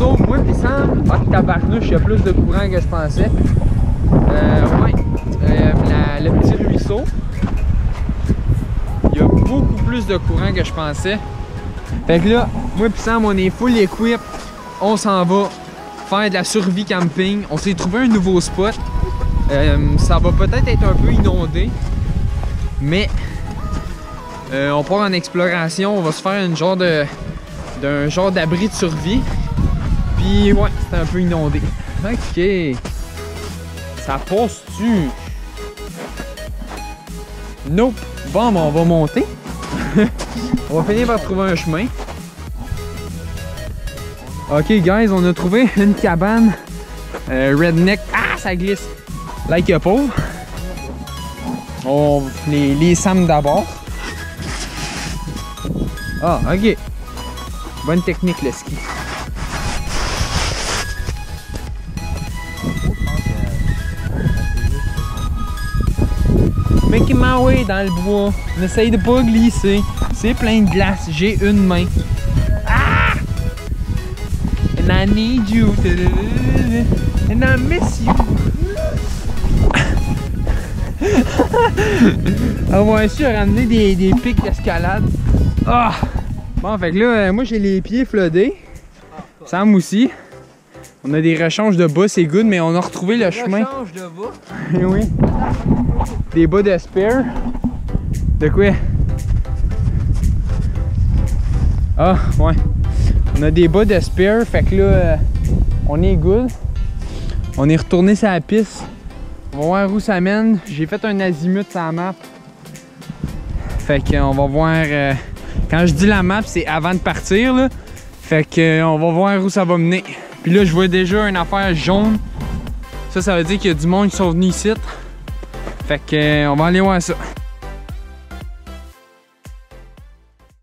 ruisseau, moi pis Sam, tabarnouche, il y a plus de courant que je pensais. Ouais, le petit ruisseau, il y a beaucoup plus de courant que je pensais. Fait que là, moi pis Sam, on est full equip, on s'en va faire de la survie camping. On s'est trouvé un nouveau spot. Ça va peut-être être un peu inondé, mais on part en exploration. On va se faire d'un genre d'abri de survie. Puis ouais, c'est un peu inondé. Ok. Ça passe-tu? Nope. Bon, ben, on va monter. On va finir par trouver un chemin. Ok, guys, on a trouvé une cabane redneck. Ah, ça glisse! Like a pauvre. On les Sam d'abord. Ah, ok. Bonne technique, le ski. Making my way dans le bois. N'essaye de pas glisser. C'est plein de glace. J'ai une main. Ah! And I need you. And I miss you. On va essayer de ramener des pics d'escalade. Ah! Bon, fait que là, moi j'ai les pieds floodés. Sam aussi. On a des rechanges de bas, c'est good, mais on a retrouvé le chemin. Rechange de bas? Oui. Des bas de spare. De quoi? Ah, ouais. On a des bas de spare, fait que là, on est good. On est retourné sur la piste. On va voir où ça mène. J'ai fait un azimut sur la map. Fait qu'on va voir... quand je dis la map, c'est avant de partir, là. Fait qu'on va voir où ça va mener. Puis là, je vois déjà une affaire jaune. Ça veut dire qu'il y a du monde qui sont venus ici. Fait qu'on va aller voir ça.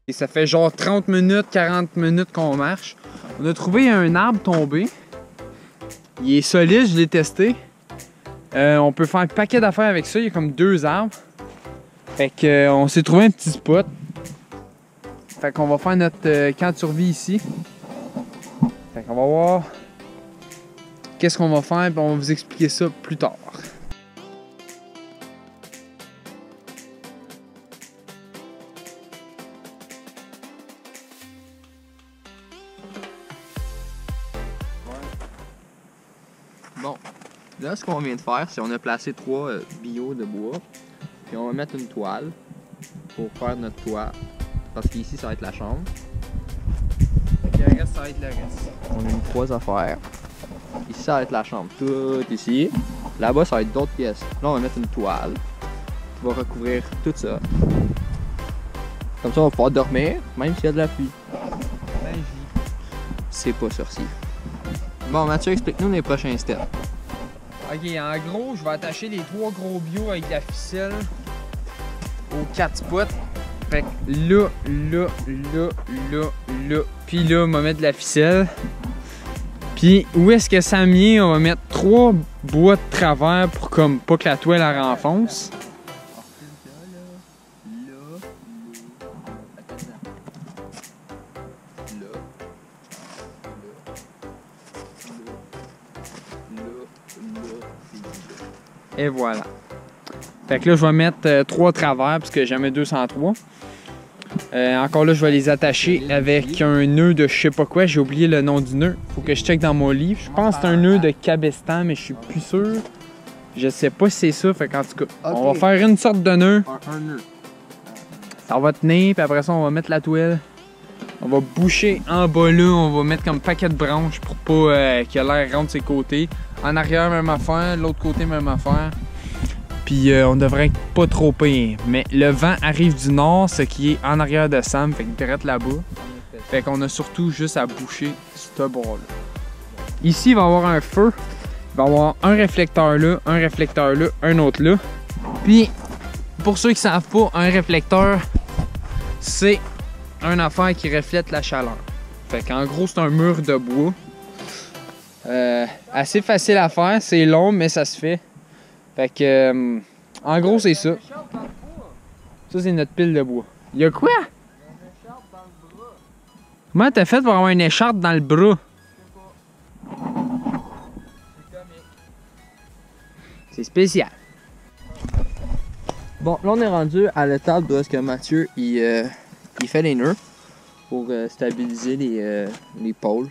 Et ça fait genre 30 minutes, 40 minutes qu'on marche. On a trouvé un arbre tombé. Il est solide, je l'ai testé. On peut faire un paquet d'affaires avec ça. Il y a comme 2 arbres. Fait qu'on s'est trouvé un petit spot. Fait qu'on va faire notre camp de survie ici. Fait qu'on va voir qu'est-ce qu'on va faire, puis on va vous expliquer ça plus tard. Bon, là ce qu'on vient de faire, c'est qu'on a placé 3 billots de bois. Puis on va mettre une toile pour faire notre toit. Parce qu'ici ça va être la chambre. Fait que le reste, ça va être le reste. On a mis 3 affaires. Ici ça va être la chambre, tout ici. Là-bas ça va être d'autres pièces. Là on va mettre une toile qui va recouvrir tout ça. Comme ça on va pouvoir dormir, même s'il y a de la pluie. C'est pas sorcier. Bon Mathieu, explique-nous les prochains steps. Ok, en gros, je vais attacher les 3 gros bio avec de la ficelle aux 4 spots. Fait que là, puis là, on va mettre de la ficelle. Puis où est-ce que ça vient? On va mettre 3 bois de travers pour comme pas que la toile elle renfonce. Et voilà. Fait que là, je vais mettre 3 travers parce que j'en mets 203. Encore là, je vais les attacher avec un nœud de je sais pas quoi. J'ai oublié le nom du nœud. Faut que je check dans mon livre. Je pense que c'est un nœud de cabestan, mais je suis plus sûr. Je sais pas si c'est ça. Fait qu'en tout cas, on va faire une sorte de nœud. Un nœud. Ça va tenir, puis après ça, on va mettre la toile. On va boucher en bas là. On va mettre comme paquet de branches pour pas qu'il y ait l'air rond de ses côtés. En arrière, même affaire. L'autre côté, même affaire. Puis on devrait être pas trop pire. Mais le vent arrive du nord, ce qui est en arrière de Sam, fait que direct là-bas. Fait qu'on a surtout juste à boucher ce bord-là. Ici, il va y avoir un feu. Il va y avoir un réflecteur là, un autre là. Puis, pour ceux qui savent pas, un réflecteur, c'est une affaire qui reflète la chaleur. Fait qu'en gros, c'est un mur de bois. Assez facile à faire, c'est long, mais ça se fait. Fait que, en gros, c'est ça. Ça, c'est notre pile de bois. Il y a quoi? Comment t'as fait pour avoir une écharpe dans le bras? C'est spécial. Bon, là on est rendu à l'étape où est-ce que Mathieu il fait les nœuds pour stabiliser les pôles.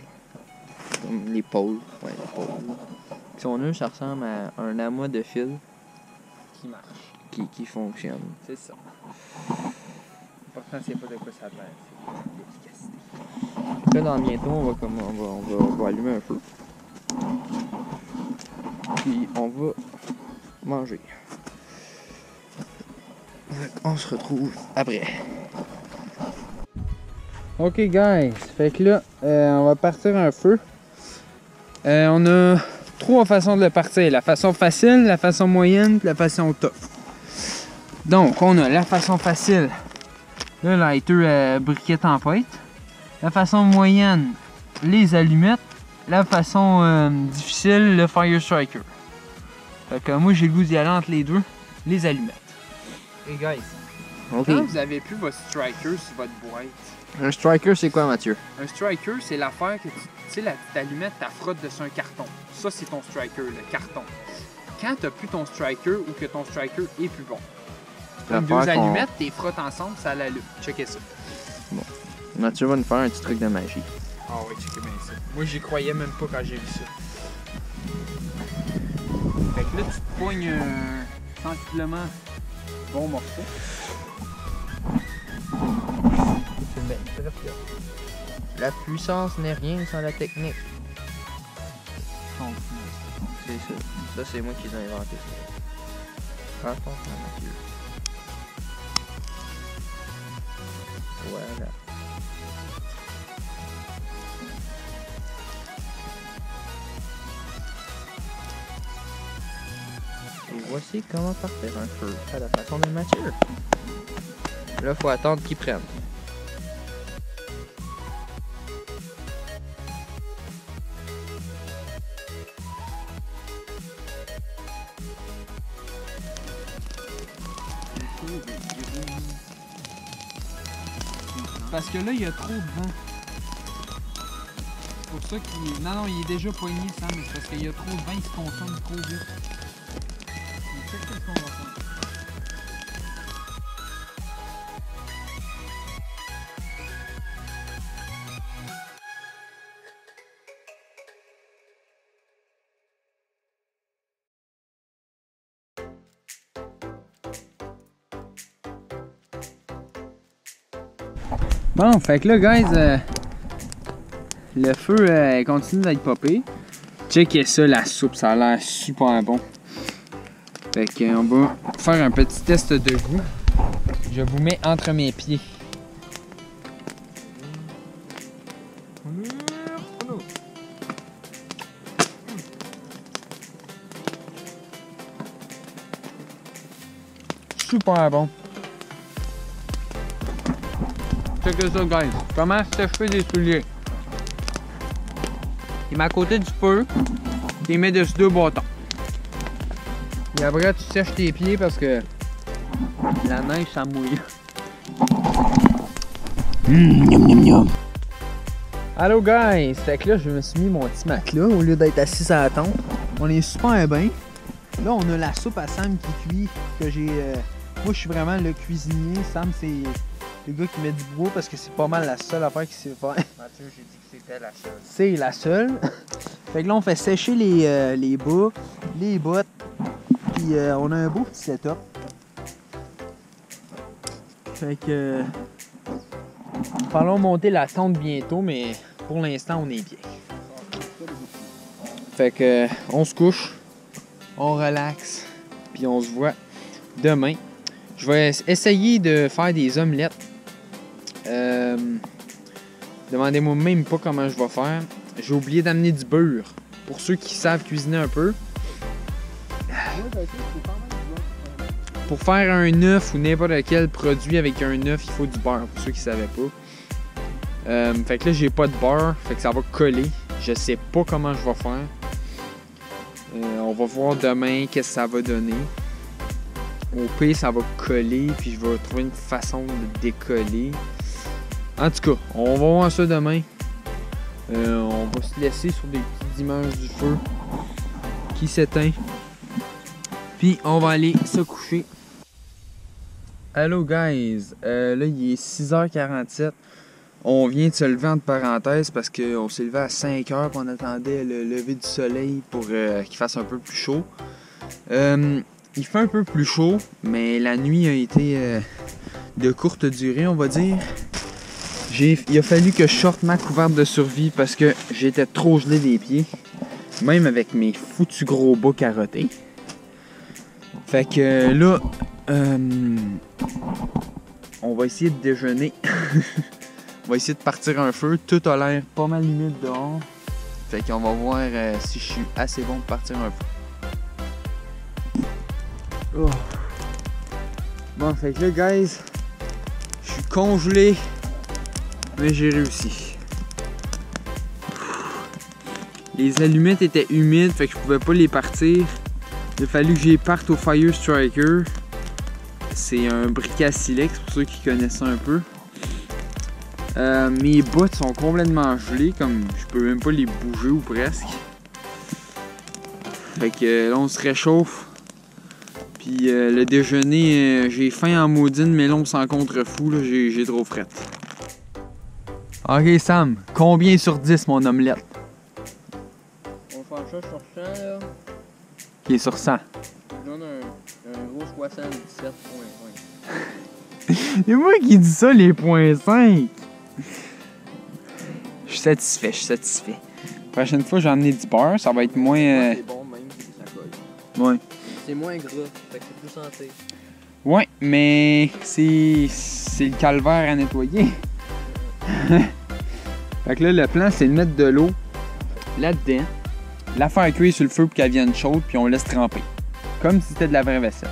Les pôles, ouais, les pôles. Son nœud, ça ressemble à un amas de fil Qui marche. qui fonctionne. C'est ça. L'important, c'est pas de quoi ça a l'air, c'est l'efficacité. Là, dans bientôt, on va allumer un feu. Puis on va manger. On se retrouve après. Ok guys, fait que là, on va partir un feu. On a 3 façons de le partir. La façon facile, la façon moyenne, puis la façon top. Donc, on a la façon facile, le lighter briquet tempête. La façon moyenne, les allumettes. La façon difficile, le fire striker. Fait que moi, j'ai le goût d'y aller entre les deux, les allumettes. Et guys, Okay. quand vous avez plus votre striker sur votre boîte, Un striker, c'est quoi, Mathieu? un striker, c'est l'affaire que tu sais, la petite allumette, tu frottes dessus un carton. Ça, c'est ton striker, le carton. Quand tu n'as plus ton striker ou que ton striker est plus bon, comme 2 allumettes, tu les frottes ensemble, ça l'allume. Checkez ça. Bon. Mathieu va nous faire un petit truc de magie. Ah oui, checkez bien ça. Moi, j'y croyais même pas quand j'ai vu ça. Fait que là, tu te pognes sensiblement bon morceau. La puissance n'est rien sans la technique. C'est ça. Ça, c'est moi qui l'ai inventé. Prends ton temps, Mathieu. Voilà. Et voici comment partir un feu à la façon de Mathieu. Là, faut attendre qu'il prenne. Parce que là, il y a trop de vent. C'est pour ça qu'il... Non, il est déjà poigné, Sam, mais c'est parce qu'il y a trop de vent, il se consomme trop vite. Donc, qu'est-ce qu'on va faire? Bon, fait que là, guys, le feu continue d'être popé. Checkez ça, la soupe, ça a l'air super bon. Fait qu'on va faire un petit test de goût. Je vous mets entre mes pieds. Super bon. Checkez ça, guys. Comment sécher des souliers? Il met à côté du feu, il met dessus 2 bâtons. Et après, tu sèches tes pieds parce que la neige, ça mouille. Allô, guys! Fait que là, je me suis mis mon petit matelas au lieu d'être assis à la tente. On est super bien. Là, on a la soupe à Sam qui cuit. Que j'ai. Moi, je suis vraiment le cuisinier. Sam, c'est le gars qui met du bois parce que c'est pas mal la seule affaire qu'il sait faire. Mathieu, j'ai dit que c'était la seule. C'est la seule. Fait que là, on fait sécher les bas, les bottes. Puis on a un beau petit setup. Fait que. Nous allons monter la tente bientôt, mais pour l'instant, on est bien. Fait que on se couche, on relaxe, puis on se voit demain. Je vais essayer de faire des omelettes. Demandez-moi même pas comment je vais faire. J'ai oublié d'amener du beurre. Pour ceux qui savent cuisiner un peu. Pour faire un œuf ou n'importe quel produit avec un œuf, il faut du beurre, pour ceux qui ne savaient pas. Fait que là, j'ai pas de beurre, fait que ça va coller. Je sais pas comment je vais faire. On va voir demain qu'est-ce que ça va donner. Au pire, ça va coller, puis je vais trouver une façon de décoller. En tout cas, on va voir ça demain. On va se laisser sur des petites images du feu qui s'éteint. Puis on va aller se coucher. Hello guys, là il est 6h47. On vient de se lever entre parenthèses parce qu'on s'est levé à 5h et on attendait le lever du soleil pour qu'il fasse un peu plus chaud. Il fait un peu plus chaud, mais la nuit a été de courte durée, on va dire. Il a fallu que je sorte ma couverte de survie parce que j'étais trop gelé des pieds. Même avec mes foutus gros bas carottés. Fait que là, on va essayer de déjeuner. On va essayer de partir un feu. Tout a l'air pas mal humide dehors. Fait qu'on va voir si je suis assez bon pour partir un feu. Oh. Bon, fait que là, guys, je suis congelé, mais j'ai réussi. Les allumettes étaient humides, fait que je pouvais pas les partir. Il a fallu que j'y parte au Fire Striker. C'est un briquet à silex pour ceux qui connaissent ça un peu. Mes bottes sont complètement gelées, comme je peux même pas les bouger ou presque. Fait que là on se réchauffe. Puis le déjeuner, j'ai faim en maudine, mais là on s'en contre-fou, j'ai trop frette. Ok Sam, combien sur 10 mon omelette? On va faire ça sur 100 là. Qui est sur 100. Je donne un gros 77.5. C'est moi qui dis ça, les points 5. Je suis satisfait, Prochaine fois, j'ai emmené du beurre, ça va être moins... C'est bon même si ça colle. Ouais. C'est moins gras, fait que c'est plus santé. Ouais, mais c'est le calvaire à nettoyer. Fait que là, le plan, c'est de mettre de l'eau là-dedans, la faire cuire sur le feu pour qu'elle vienne chaude, puis on laisse tremper. Comme si c'était de la vraie vaisselle.